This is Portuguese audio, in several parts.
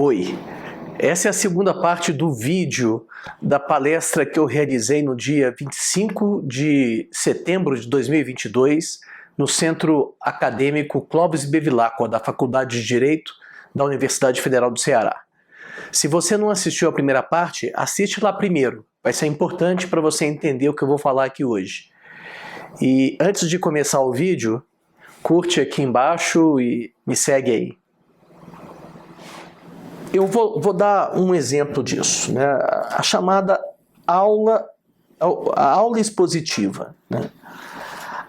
Oi, essa é a segunda parte do vídeo da palestra que eu realizei no dia 25 de setembro de 2022 no Centro Acadêmico Clóvis Bevilacqua, da Faculdade de Direito da Universidade Federal do Ceará. Se você não assistiu a primeira parte, assiste lá primeiro. Vai ser importante para você entender o que eu vou falar aqui hoje. E antes de começar o vídeo, curte aqui embaixo e me segue aí. Eu vou dar um exemplo disso, né? A chamada aula expositiva, né?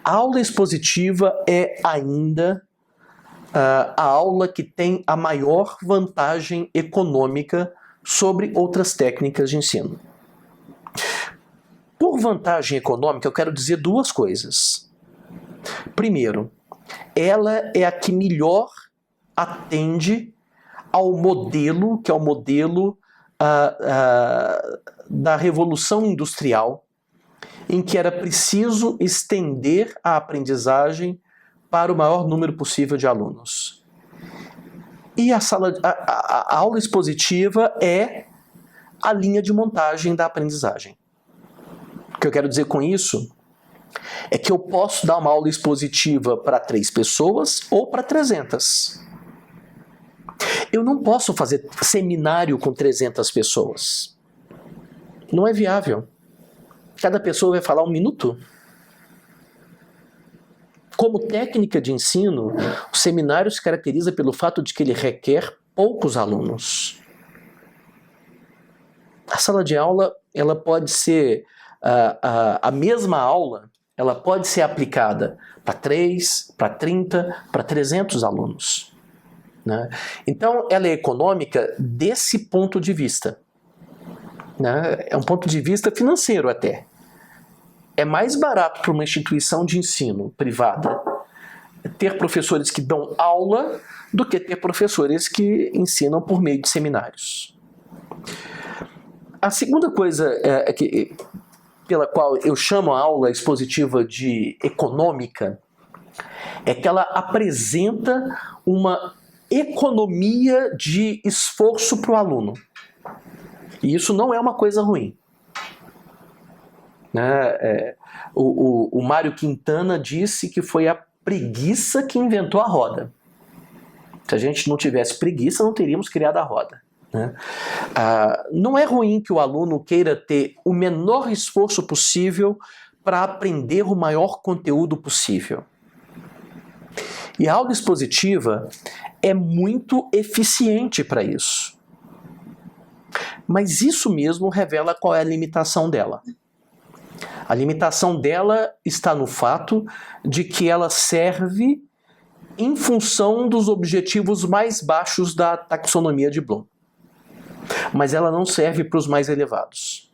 A aula expositiva é ainda a aula que tem a maior vantagem econômica sobre outras técnicas de ensino. Por vantagem econômica, eu quero dizer duas coisas. Primeiro, ela é a que melhor atende ao modelo, que é o modelo da Revolução Industrial, em que era preciso estender a aprendizagem para o maior número possível de alunos. E a aula expositiva é a linha de montagem da aprendizagem. O que eu quero dizer com isso é que eu posso dar uma aula expositiva para 3 pessoas ou para 300. Eu não posso fazer seminário com 300 pessoas. Não é viável. Cada pessoa vai falar 1 minuto. Como técnica de ensino, o seminário se caracteriza pelo fato de que ele requer poucos alunos. A sala de aula, ela pode ser a mesma aula, ela pode ser aplicada para 3, para 30, para 300 alunos. Né? Então, ela é econômica desse ponto de vista. Né? É um ponto de vista financeiro até. É mais barato para uma instituição de ensino privada ter professores que dão aula do que ter professores que ensinam por meio de seminários. A segunda coisa pela qual eu chamo a aula expositiva de econômica é que ela apresenta uma economia de esforço para o aluno. E isso não é uma coisa ruim. O Mário Quintana disse que foi a preguiça que inventou a roda. Se a gente não tivesse preguiça, não teríamos criado a roda. Né? Não é ruim que o aluno queira ter o menor esforço possível para aprender o maior conteúdo possível. E a aula expositiva é muito eficiente para isso. Mas isso mesmo revela qual é a limitação dela. A limitação dela está no fato de que ela serve em função dos objetivos mais baixos da taxonomia de Bloom. Mas ela não serve para os mais elevados.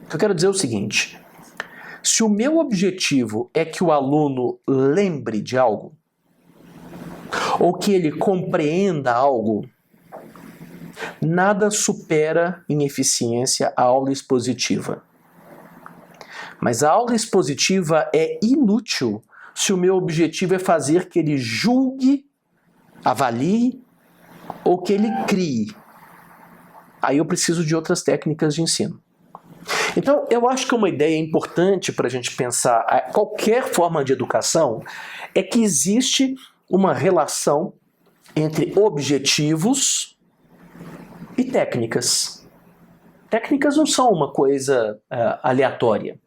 O que eu quero dizer é o seguinte: se o meu objetivo é que o aluno lembre de algo, ou que ele compreenda algo, nada supera em eficiência a aula expositiva. Mas a aula expositiva é inútil se o meu objetivo é fazer que ele julgue, avalie ou que ele crie. Aí eu preciso de outras técnicas de ensino. Então, eu acho que uma ideia importante para a gente pensar qualquer forma de educação é que existe uma relação entre objetivos e técnicas. Técnicas não são uma coisa aleatória.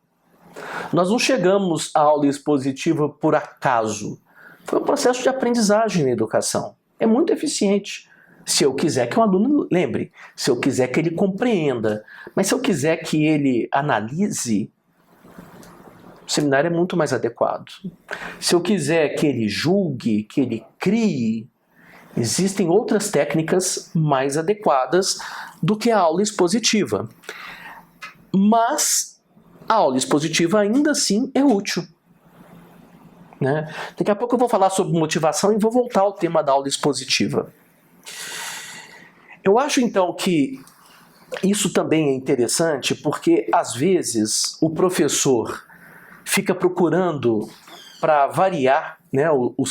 Nós não chegamos à aula expositiva por acaso. Foi um processo de aprendizagem na educação. É muito eficiente. Se eu quiser que o aluno lembre, se eu quiser que ele compreenda, mas se eu quiser que ele analise, o seminário é muito mais adequado. Se eu quiser que ele julgue, que ele crie, existem outras técnicas mais adequadas do que a aula expositiva. Mas a aula expositiva ainda assim é útil. Né? Daqui a pouco eu vou falar sobre motivação e vou voltar ao tema da aula expositiva. Eu acho então que isso também é interessante porque às vezes o professor fica procurando, para variar, né, o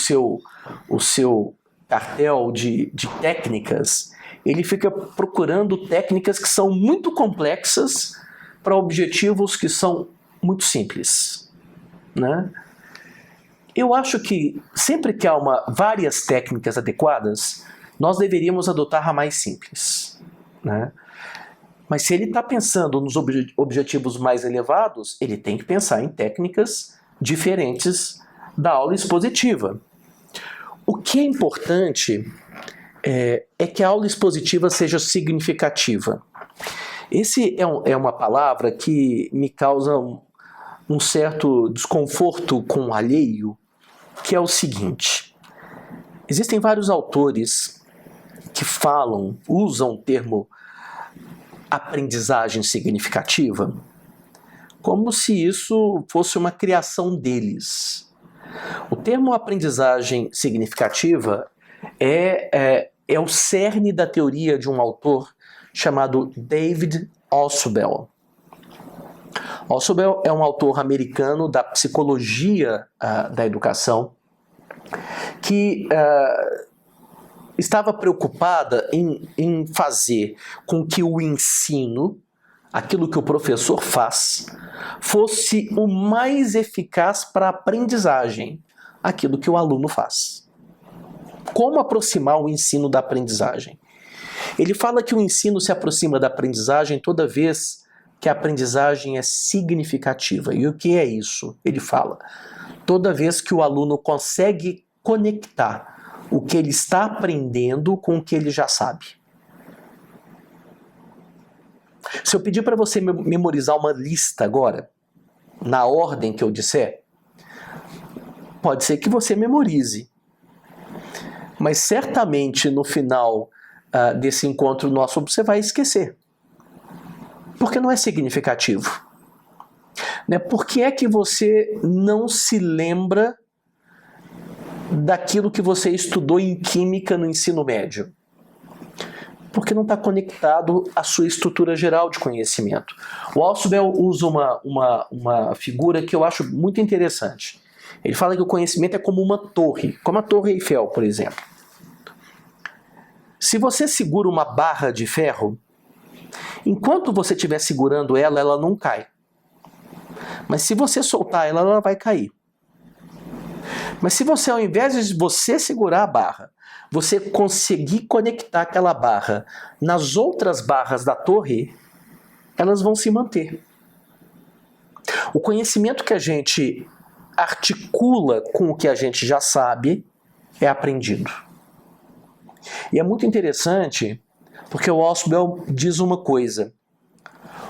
seu cartel de técnicas, ele fica procurando técnicas que são muito complexas para objetivos que são muito simples, né? Eu acho que sempre que há várias técnicas adequadas, nós deveríamos adotar a mais simples, né? Mas se ele está pensando nos objetivos mais elevados, ele tem que pensar em técnicas diferentes da aula expositiva. O que é importante é que a aula expositiva seja significativa. Esse é uma palavra que me causa um certo desconforto com o alheio, que é o seguinte: existem vários autores que usam o termo aprendizagem significativa como se isso fosse uma criação deles. O termo aprendizagem significativa é o cerne da teoria de um autor chamado David Ausubel. Ausubel é um autor americano da psicologia da educação que estava preocupada em fazer com que o ensino, aquilo que o professor faz, fosse o mais eficaz para a aprendizagem, aquilo que o aluno faz. Como aproximar o ensino da aprendizagem? Ele fala que o ensino se aproxima da aprendizagem toda vez que a aprendizagem é significativa. E o que é isso? Ele fala: toda vez que o aluno consegue conectar o que ele está aprendendo com o que ele já sabe. Se eu pedir para você memorizar uma lista agora, na ordem que eu disser, pode ser que você memorize. Mas certamente no final desse encontro nosso você vai esquecer. Porque não é significativo. Né? Por que é que você não se lembra daquilo que você estudou em química no ensino médio? Porque não está conectado à sua estrutura geral de conhecimento. O Ausubel usa uma figura que eu acho muito interessante. Ele fala que o conhecimento é como uma torre, como a Torre Eiffel, por exemplo. Se você segura uma barra de ferro, enquanto você estiver segurando ela, ela não cai. Mas se você soltar ela, ela vai cair. Mas se você, ao invés de você segurar a barra, você conseguir conectar aquela barra nas outras barras da torre, elas vão se manter. O conhecimento que a gente articula com o que a gente já sabe é aprendido. E é muito interessante porque o Ausubel diz uma coisa: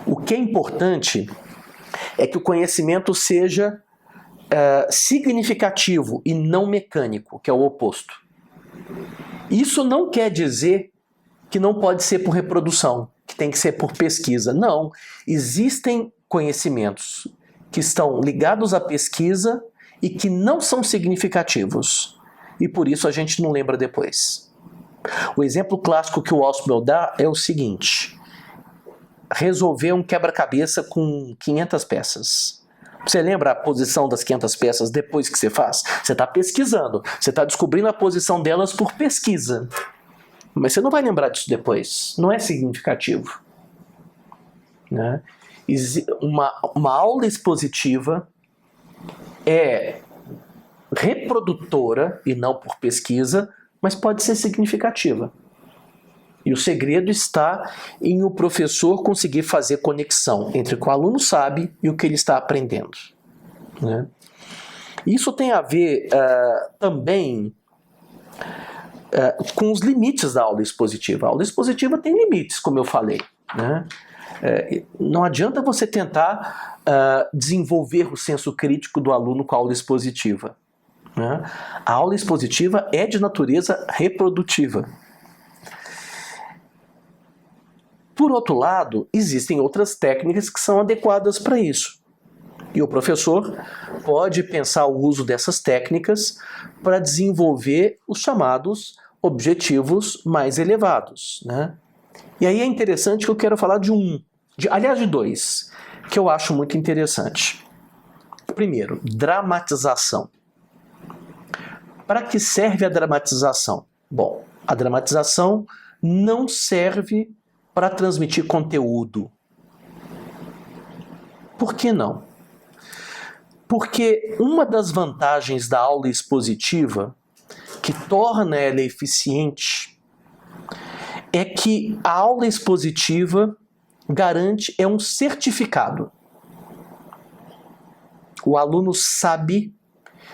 o que é importante é que o conhecimento seja significativo e não mecânico, que é o oposto. Isso não quer dizer que não pode ser por reprodução, que tem que ser por pesquisa. Não, existem conhecimentos que estão ligados à pesquisa e que não são significativos. E por isso a gente não lembra depois. O exemplo clássico que o Ausubel dá é o seguinte: resolver um quebra-cabeça com 500 peças. Você lembra a posição das 500 peças depois que você faz? Você está pesquisando, você está descobrindo a posição delas por pesquisa. Mas você não vai lembrar disso depois. Não é significativo. Né? Uma aula expositiva é reprodutora, e não por pesquisa, mas pode ser significativa. E o segredo está em o professor conseguir fazer conexão entre o que o aluno sabe e o que ele está aprendendo. Né? Isso tem a ver também com os limites da aula expositiva. A aula expositiva tem limites, como eu falei. Né? Não adianta você tentar desenvolver o senso crítico do aluno com a aula expositiva. Né? A aula expositiva é de natureza reprodutiva. Por outro lado, existem outras técnicas que são adequadas para isso. E o professor pode pensar o uso dessas técnicas para desenvolver os chamados objetivos mais elevados. Né? E aí é interessante que eu quero falar de dois, que eu acho muito interessante. Primeiro, dramatização. Para que serve a dramatização? Bom, a dramatização não serve para transmitir conteúdo. Por que não? Porque uma das vantagens da aula expositiva, que torna ela eficiente, é que a aula expositiva garante um certificado. O aluno sabe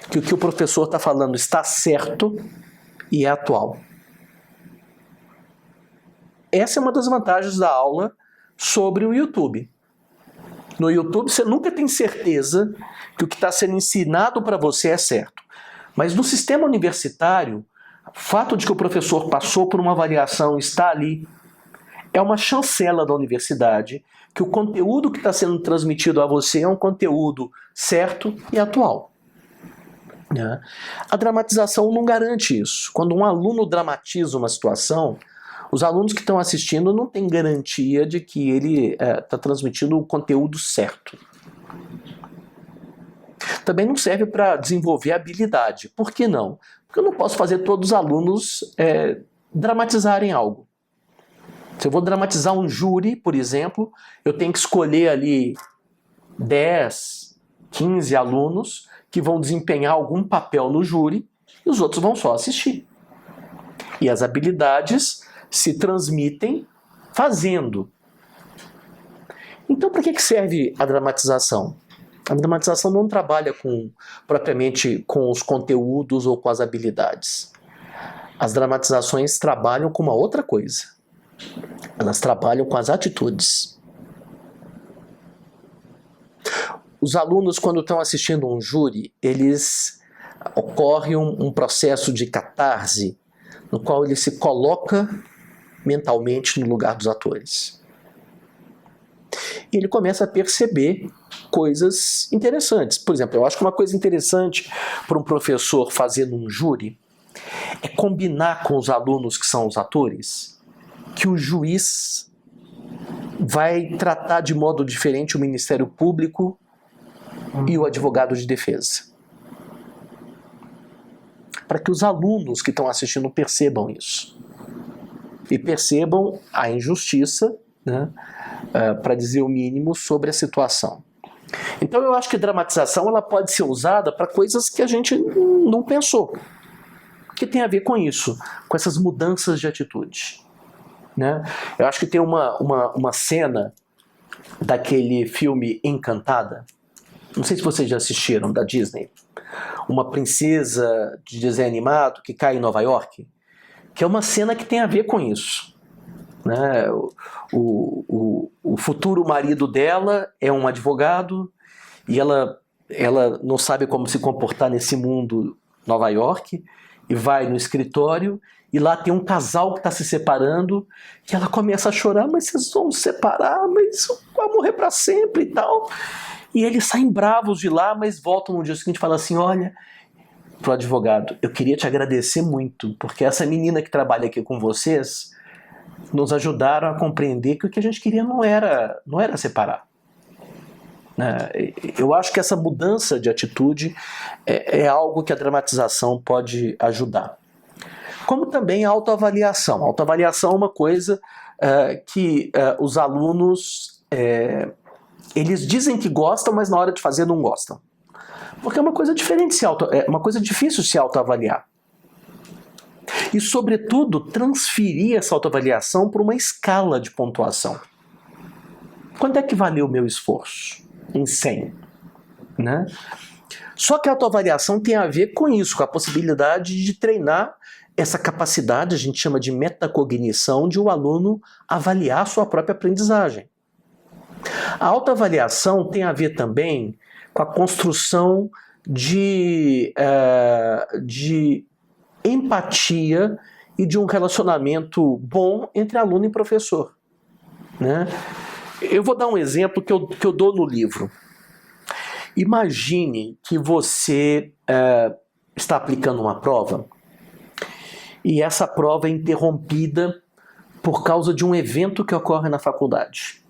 que o que o professor está falando está certo e é atual. Essa é uma das vantagens da aula sobre o YouTube. No YouTube você nunca tem certeza que o que está sendo ensinado para você é certo. Mas no sistema universitário, o fato de que o professor passou por uma avaliação e está ali, é uma chancela da universidade que o conteúdo que está sendo transmitido a você é um conteúdo certo e atual. A dramatização não garante isso. Quando um aluno dramatiza uma situação, os alunos que estão assistindo não têm garantia de que ele está transmitindo o conteúdo certo. Também não serve para desenvolver habilidade. Por que não? Porque eu não posso fazer todos os alunos dramatizarem algo. Se eu vou dramatizar um júri, por exemplo, eu tenho que escolher ali 10, 15 alunos que vão desempenhar algum papel no júri e os outros vão só assistir. E as habilidades se transmitem fazendo. Então, para que serve a dramatização? A dramatização não trabalha propriamente com os conteúdos ou com as habilidades. As dramatizações trabalham com uma outra coisa. Elas trabalham com as atitudes. Os alunos, quando estão assistindo um júri, ocorre um processo de catarse, no qual ele se coloca mentalmente no lugar dos atores. E ele começa a perceber coisas interessantes. Por exemplo, eu acho que uma coisa interessante para um professor fazer num júri é combinar com os alunos que são os atores que o juiz vai tratar de modo diferente o Ministério Público e o advogado de defesa. Para que os alunos que estão assistindo percebam isso. E percebam a injustiça, né, para dizer o mínimo, sobre a situação. Então eu acho que a dramatização ela pode ser usada para coisas que a gente não pensou. Que tem a ver com isso, com essas mudanças de atitude. Né? Eu acho que tem uma cena daquele filme Encantada. Não sei se vocês já assistiram, da Disney. Uma princesa de desenho animado que cai em Nova York. Que é uma cena que tem a ver com isso. Né? O futuro marido dela é um advogado e ela não sabe como se comportar nesse mundo Nova York e vai no escritório e lá tem um casal que está se separando e ela começa a chorar, mas vocês vão se separar, mas vai morrer para sempre e tal. E eles saem bravos de lá, mas voltam no dia seguinte e falam assim, olha, pro advogado, eu queria te agradecer muito, porque essa menina que trabalha aqui com vocês nos ajudaram a compreender que o que a gente queria não era separar. Eu acho que essa mudança de atitude é algo que a dramatização pode ajudar. Como também a autoavaliação. A autoavaliação é uma coisa que os alunos eles dizem que gostam, mas na hora de fazer não gostam. Porque é uma coisa diferente, uma coisa difícil se autoavaliar. E, sobretudo, transferir essa autoavaliação para uma escala de pontuação. Quanto é que valeu o meu esforço? Em 100. Né? Só que a autoavaliação tem a ver com isso, com a possibilidade de treinar essa capacidade, a gente chama de metacognição, de o aluno avaliar a sua própria aprendizagem. A autoavaliação tem a ver também com a construção de empatia e de um relacionamento bom entre aluno e professor. Né? Eu vou dar um exemplo que eu dou no livro. Imagine que você está aplicando uma prova e essa prova é interrompida por causa de um evento que ocorre na faculdade.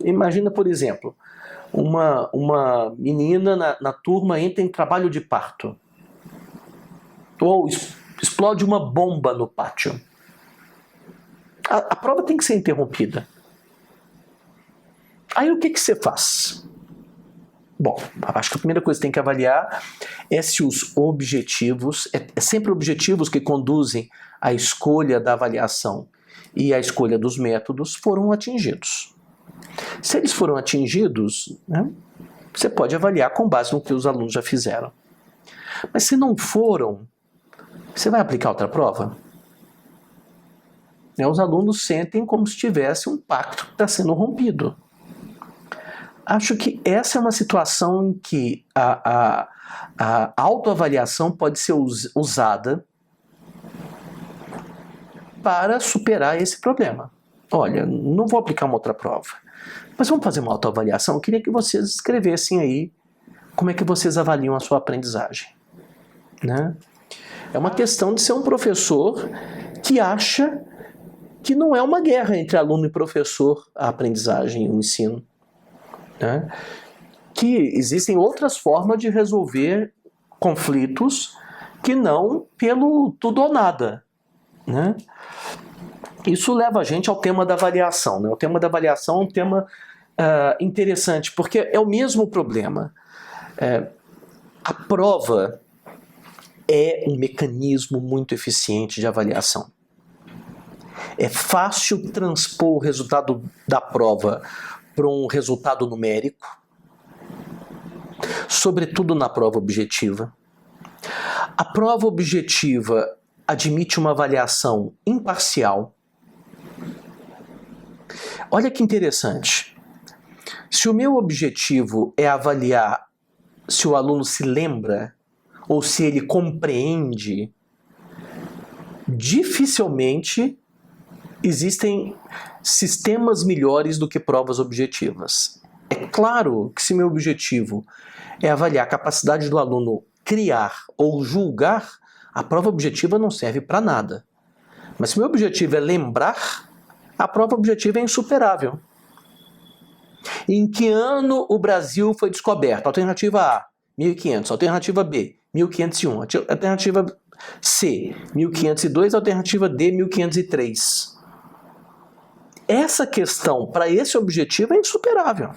Imagina, por exemplo, uma menina na turma entra em trabalho de parto. Ou explode uma bomba no pátio. A prova tem que ser interrompida. Aí o que você faz? Bom, acho que a primeira coisa que tem que avaliar é se os objetivos, é sempre objetivos que conduzem à escolha da avaliação e à escolha dos métodos foram atingidos. Se eles foram atingidos, né, você pode avaliar com base no que os alunos já fizeram. Mas se não foram, você vai aplicar outra prova? Os alunos sentem como se tivesse um pacto que está sendo rompido. Acho que essa é uma situação em que a autoavaliação pode ser usada para superar esse problema. Olha, não vou aplicar uma outra prova, mas vamos fazer uma autoavaliação. Eu queria que vocês escrevessem aí como é que vocês avaliam a sua aprendizagem. Né? É uma questão de ser um professor que acha que não é uma guerra entre aluno e professor a aprendizagem e o ensino. Né? Que existem outras formas de resolver conflitos que não pelo tudo ou nada. Né? Isso leva a gente ao tema da avaliação. Né? O tema da avaliação é um tema interessante, porque é o mesmo problema. A prova é um mecanismo muito eficiente de avaliação. É fácil transpor o resultado da prova para um resultado numérico, sobretudo na prova objetiva. A prova objetiva admite uma avaliação imparcial. Olha que interessante. Se o meu objetivo é avaliar se o aluno se lembra ou se ele compreende, dificilmente existem sistemas melhores do que provas objetivas. É claro que se meu objetivo é avaliar a capacidade do aluno criar ou julgar, a prova objetiva não serve para nada. Mas se meu objetivo é lembrar, a prova objetiva é insuperável. Em que ano o Brasil foi descoberto? Alternativa A, 1500. Alternativa B, 1501. Alternativa C, 1502. Alternativa D, 1503. Essa questão, para esse objetivo, é insuperável.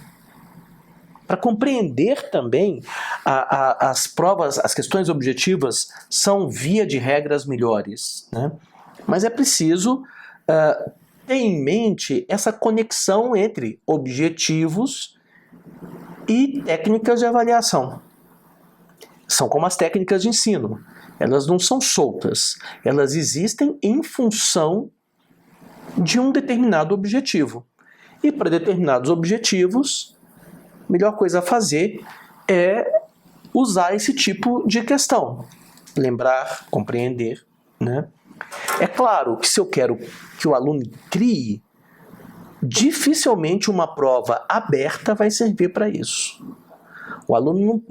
Para compreender também as provas, as questões objetivas são, via de regras, melhores. Né? Mas é preciso ter em mente essa conexão entre objetivos e técnicas de avaliação. São como as técnicas de ensino. Elas não são soltas. Elas existem em função de um determinado objetivo. E para determinados objetivos, a melhor coisa a fazer é usar esse tipo de questão. Lembrar, compreender. Né? É claro que se eu quero que o aluno crie, dificilmente uma prova aberta vai servir para isso. O aluno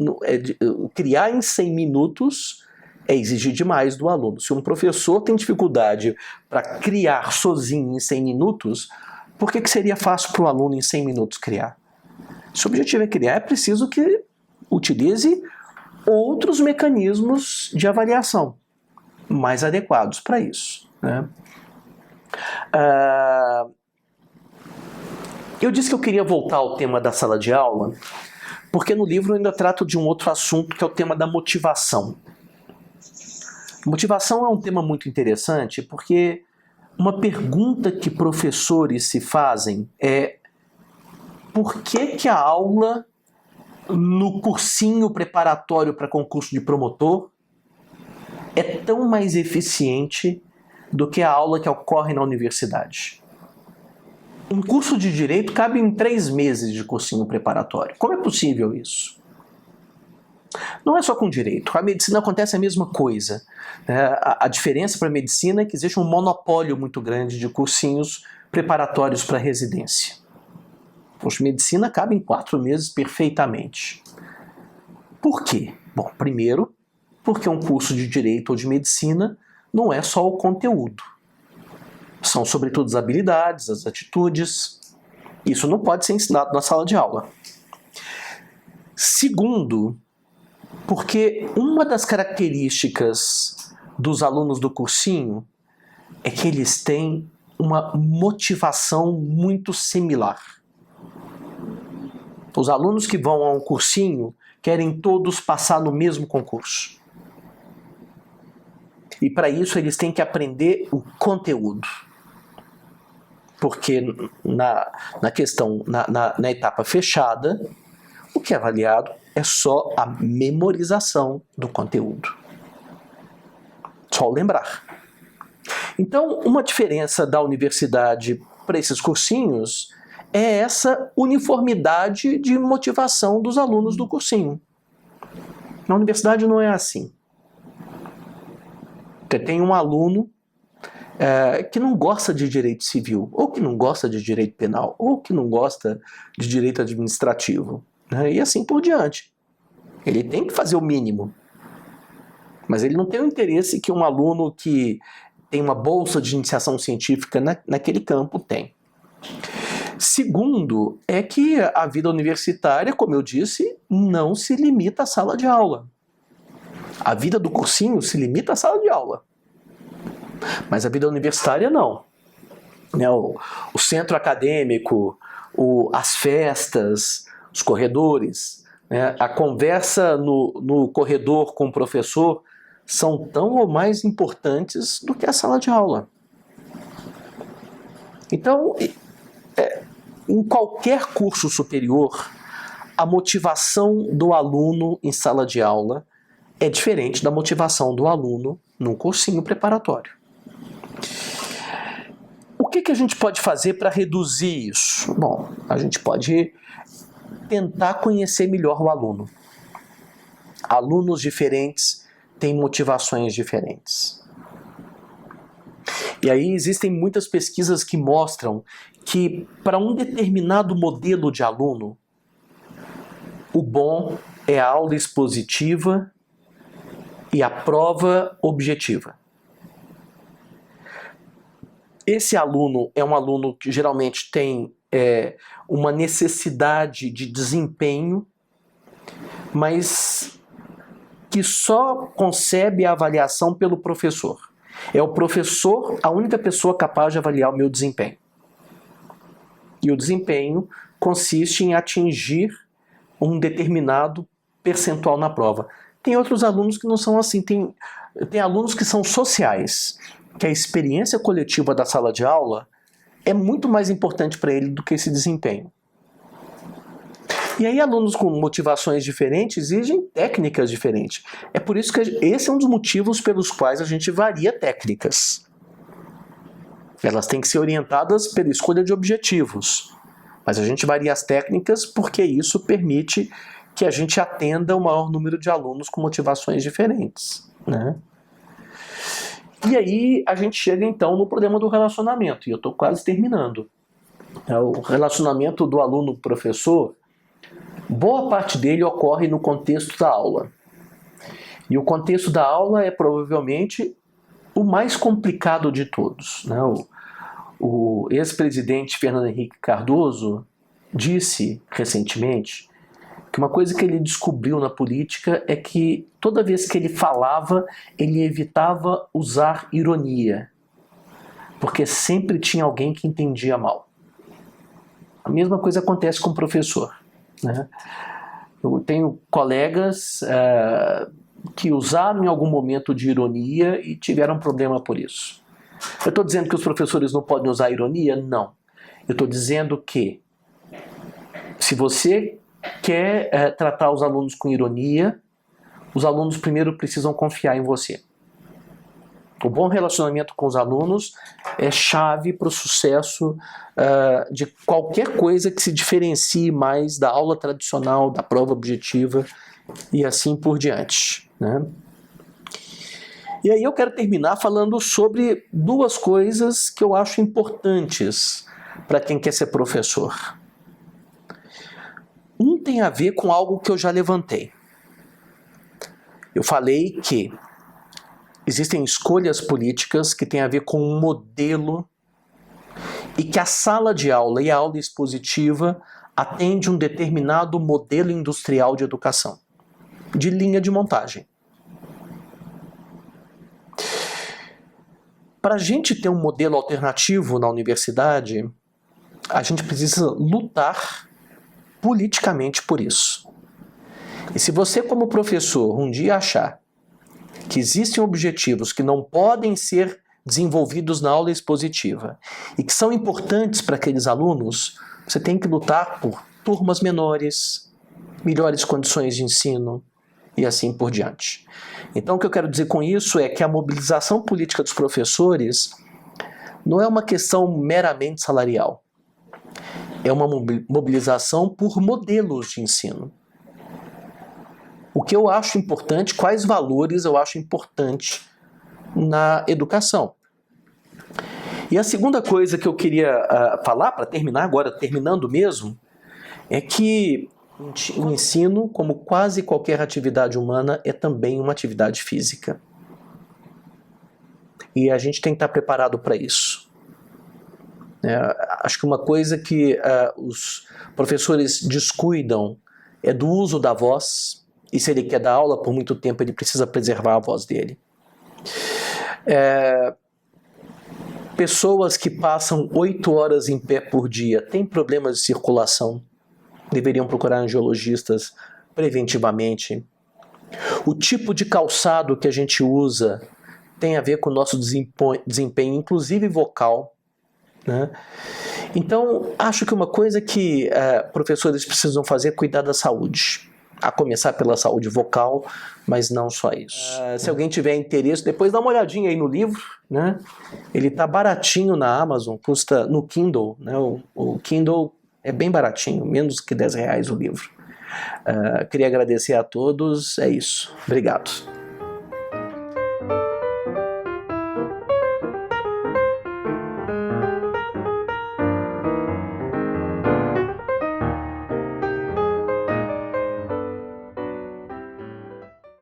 criar em 100 minutos é exigir demais do aluno. Se um professor tem dificuldade para criar sozinho em 100 minutos, por que seria fácil para o aluno em 100 minutos criar? Se o objetivo é criar, é preciso que utilize outros mecanismos de avaliação mais adequados para isso. Né? Eu disse que eu queria voltar ao tema da sala de aula, porque no livro eu ainda trato de um outro assunto, que é o tema da motivação. Motivação é um tema muito interessante, porque uma pergunta que professores se fazem é: por que a aula no cursinho preparatório para concurso de promotor é tão mais eficiente do que a aula que ocorre na universidade? Um curso de Direito cabe em 3 meses de cursinho preparatório. Como é possível isso? Não é só com Direito. Com a Medicina acontece a mesma coisa. A diferença para a Medicina é que existe um monopólio muito grande de cursinhos preparatórios para residência. Poxa, Medicina cabe em 4 meses perfeitamente. Por quê? Bom, primeiro, porque um curso de Direito ou de Medicina não é só o conteúdo. São, sobretudo, as habilidades, as atitudes. Isso não pode ser ensinado na sala de aula. Segundo, porque uma das características dos alunos do cursinho é que eles têm uma motivação muito similar. Os alunos que vão a um cursinho querem todos passar no mesmo concurso. E para isso eles têm que aprender o conteúdo. Porque na questão, na etapa fechada, o que é avaliado é só a memorização do conteúdo. Só lembrar. Então, uma diferença da universidade para esses cursinhos é essa uniformidade de motivação dos alunos do cursinho. Na universidade não é assim. Você tem um aluno que não gosta de direito civil, ou que não gosta de direito penal, ou que não gosta de direito administrativo, né? E assim por diante. Ele tem que fazer o mínimo. Mas ele não tem o interesse que um aluno que tem uma bolsa de iniciação científica naquele campo tem. Segundo, é que a vida universitária, como eu disse, não se limita à sala de aula. A vida do cursinho se limita à sala de aula. Mas a vida universitária não. O centro acadêmico, as festas, os corredores, a conversa no corredor com o professor são tão ou mais importantes do que a sala de aula. Então, em qualquer curso superior, a motivação do aluno em sala de aula é diferente da motivação do aluno num cursinho preparatório. O que a gente pode fazer para reduzir isso? Bom, a gente pode tentar conhecer melhor o aluno. Alunos diferentes têm motivações diferentes. E aí existem muitas pesquisas que mostram que para um determinado modelo de aluno, o bom é a aula expositiva e a prova objetiva. Esse aluno é um aluno que geralmente tem uma necessidade de desempenho, mas que só concebe a avaliação pelo professor. É o professor a única pessoa capaz de avaliar o meu desempenho. E o desempenho consiste em atingir um determinado percentual na prova. Tem outros alunos que não são assim. Tem alunos que são sociais, que a experiência coletiva da sala de aula é muito mais importante para ele do que esse desempenho. E aí alunos com motivações diferentes exigem técnicas diferentes. É por isso que esse é um dos motivos pelos quais a gente varia técnicas. Elas têm que ser orientadas pela escolha de objetivos. Mas a gente varia as técnicas porque isso permite que a gente atenda o maior número de alunos com motivações diferentes, né? E aí a gente chega então no problema do relacionamento, e eu estou quase terminando. O relacionamento do aluno-professor, boa parte dele ocorre no contexto da aula. E o contexto da aula é provavelmente o mais complicado de todos, né? O ex-presidente Fernando Henrique Cardoso disse recentemente que uma coisa que ele descobriu na política é que toda vez que ele falava, ele evitava usar ironia, porque sempre tinha alguém que entendia mal. A mesma coisa acontece com o professor, né? Eu tenho colegas que usaram em algum momento de ironia e tiveram problema por isso. Eu estou dizendo que os professores não podem usar ironia? Não. Eu estou dizendo que se você quer tratar os alunos com ironia, os alunos primeiro precisam confiar em você. O bom relacionamento com os alunos é chave para o sucesso de qualquer coisa que se diferencie mais da aula tradicional, da prova objetiva e assim por diante, né? E aí eu quero terminar falando sobre duas coisas que eu acho importantes para quem quer ser professor. Um tem a ver com algo que eu já levantei. Eu falei que existem escolhas políticas que têm a ver com um modelo e que a sala de aula e a aula expositiva atende um determinado modelo industrial de educação, de linha de montagem. Para a gente ter um modelo alternativo na universidade, a gente precisa lutar politicamente por isso. E se você, como professor, um dia achar que existem objetivos que não podem ser desenvolvidos na aula expositiva e que são importantes para aqueles alunos, você tem que lutar por turmas menores, melhores condições de ensino e assim por diante. Então, o que eu quero dizer com isso é que a mobilização política dos professores não é uma questão meramente salarial. É uma mobilização por modelos de ensino. O que eu acho importante, quais valores eu acho importante na educação. E a segunda coisa que eu queria falar, para terminar agora, terminando mesmo, é que o ensino, como quase qualquer atividade humana, é também uma atividade física. E a gente tem que estar preparado para isso. Acho que uma coisa que os professores descuidam é do uso da voz, e se ele quer dar aula por muito tempo, ele precisa preservar a voz dele. Pessoas que passam 8 horas em pé por dia têm problemas de circulação, deveriam procurar angiologistas preventivamente. O tipo de calçado que a gente usa tem a ver com o nosso desempenho, inclusive vocal, né? Então, acho que uma coisa que professores precisam fazer é cuidar da saúde. A começar pela saúde vocal, mas não só isso. Se alguém tiver interesse, depois dá uma olhadinha aí no livro, né? Ele tá baratinho na Amazon, custa no Kindle, né? O Kindle é bem baratinho, menos que R$10 o livro. Queria agradecer a todos, é isso. Obrigado.